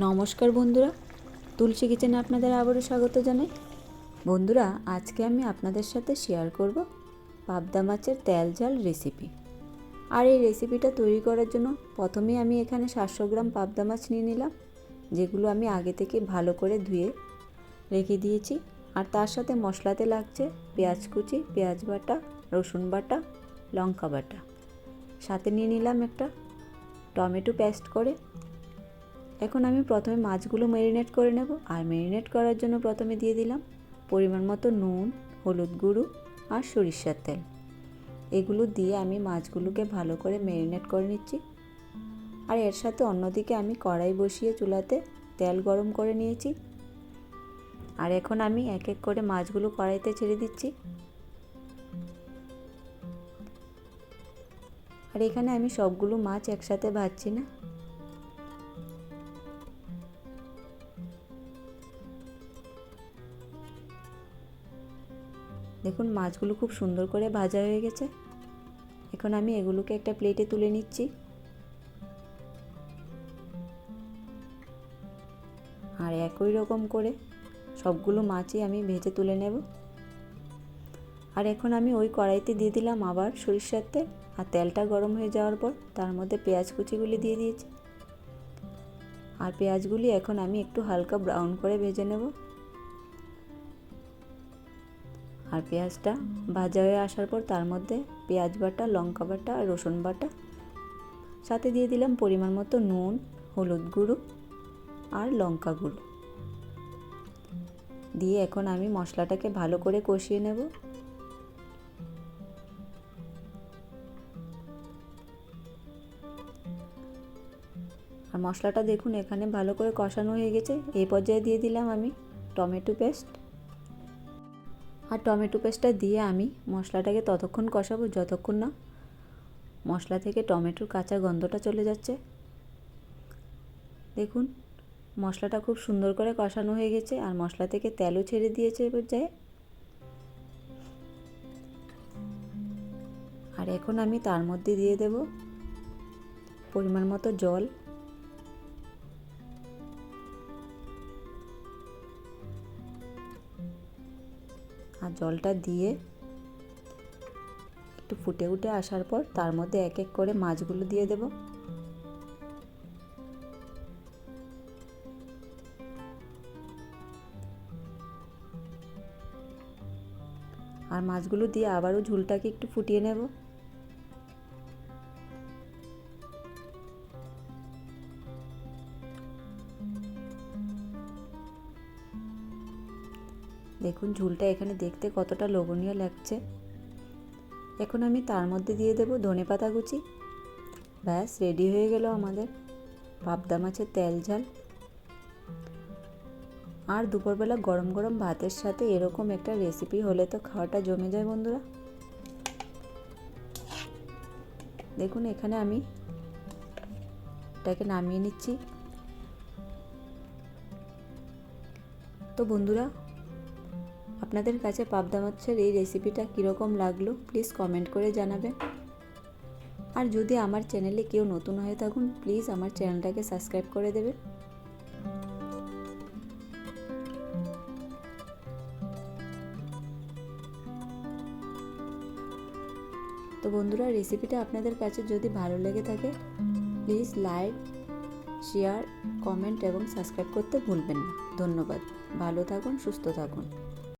নমস্কার বন্ধুরা, তুলসী কিচেনে আপনাদের আবারও স্বাগত জানাই। বন্ধুরা, আজকে আমি আপনাদের সাথে শেয়ার করব পাবদা মাছের তেল ঝাল রেসিপি। আর এই রেসিপিটা তৈরি করার জন্য প্রথমেই আমি এখানে 700 গ্রাম পাবদা মাছ নিয়ে নিলাম, যেগুলো আমি আগে থেকে ভালো করে ধুয়ে রেখে দিয়েছি। আর তার সাথে মশলাতে লাগছে পেঁয়াজ কুচি, পেঁয়াজ বাটা, রসুন বাটা, লঙ্কা বাটা। সাথে নিয়ে নিলাম একটা টমেটো পেস্ট করে। এখন আমি প্রথমে মাছগুলো ম্যারিনেট করে নেব। আর ম্যারিনেট করার জন্য প্রথমে দিয়ে দিলাম পরিমাণ মতো নুন, হলুদ গুঁড়ো আর সরিষার তেল। এগুলো দিয়ে আমি মাছগুলোকে ভালো করে ম্যারিনেট করে নিচ্ছি। আর এর সাথে অন্যদিকে আমি কড়াই বসিয়ে চুলাতে তেল গরম করে নিয়েছি। আর এখন আমি এক এক করে মাছগুলো কড়াইতে ছেড়ে দিচ্ছি। আর এখানে আমি সবগুলো মাছ একসাথে ভাজছি না। দেখুন, মাছগুলো খুব সুন্দর করে ভাজা হয়ে গেছে। এখন আমি এগুলোকে একটা প্লেটে তুলে নিচ্ছি। আর একই রকম করে সবগুলো মাছই আমি ভেজে তুলে নেব। আর এখন আমি ওই কড়াইতে দিয়ে দিলাম আবার সরিষার তেল। আর তেলটা গরম হয়ে যাওয়ার পর তার মধ্যে পেঁয়াজ কুচিগুলি দিয়ে দিয়েছি। আর পেঁয়াজগুলি এখন আমি একটু হালকা ব্রাউন করে ভেজে নেব। আর পেঁয়াজটা ভাজা হয়ে আসার পর তার মধ্যে পেঁয়াজ বাটা, লঙ্কা বাটা আর রসুন বাটা, সাথে দিয়ে দিলাম পরিমাণ মতো নুন, হলুদ গুঁড়ো আর লঙ্কা গুঁড়ো দিয়ে এখন আমি মশলাটাকে ভালো করে কষিয়ে নেব। আর মশলাটা দেখুন এখানে ভালো করে কষানো হয়ে গেছে। এই পর্যায়ে দিয়ে দিলাম আমি টমেটো পেস্ট। আর টমেটো পেস্টটা দিয়ে আমি মশলাটাকে ততক্ষণ কষাবো যতক্ষণ না মশলা থেকে টমেটোর কাঁচা গন্ধটা চলে যাচ্ছে। দেখুন, মশলাটা খুব সুন্দর করে কষানো হয়ে গেছে আর মশলা থেকে তেলও ছেড়ে দিয়েছে এই পর্যায়ে। আর এখন আমি তার মধ্যে দিয়ে দেব পরিমাণ মতো জল। আর জলটা দিয়ে একটু ফুটে উঠে আসার পর তার মধ্যে এক এক করে মাছগুলো দিয়ে দেব। আর মাছগুলো দিয়ে আবারও ঝোলটাকে একটু ফুটিয়ে নেব। দেখুন, ঝোলটা এখানে দেখতে কতটা লোভনীয় লাগছে। এখন আমি তার মধ্যে দিয়ে দেব ধনেপাতা কুচি। ব্যাস, রেডি হয়ে গেল আমাদের পাবদা মাছের তেল ঝাল। আর দুপুরবেলা গরম গরম ভাতের সাথে এরকম একটা রেসিপি হলে তো খাওয়াটা জমে যায় বন্ধুরা। দেখুন, এখানে আমি এটাকে নামিয়ে নিচ্ছি। তো বন্ধুরা, আপনাদের কাছে পাবদা মাছের এই রেসিপিটা কীরকম লাগলো প্লিজ কমেন্ট করে জানাবেন। আর যদি আমার চ্যানেলে কেউ নতুন হয়ে থাকুন প্লিজ আমার চ্যানেলটাকে সাবস্ক্রাইব করে দেবেন। তো বন্ধুরা, রেসিপিটা আপনাদের কাছে যদি ভালো লেগে থাকে প্লিজ লাইক, শেয়ার, কমেন্ট এবং সাবস্ক্রাইব করতে ভুলবেন না। ধন্যবাদ। ভালো থাকুন, সুস্থ থাকুন।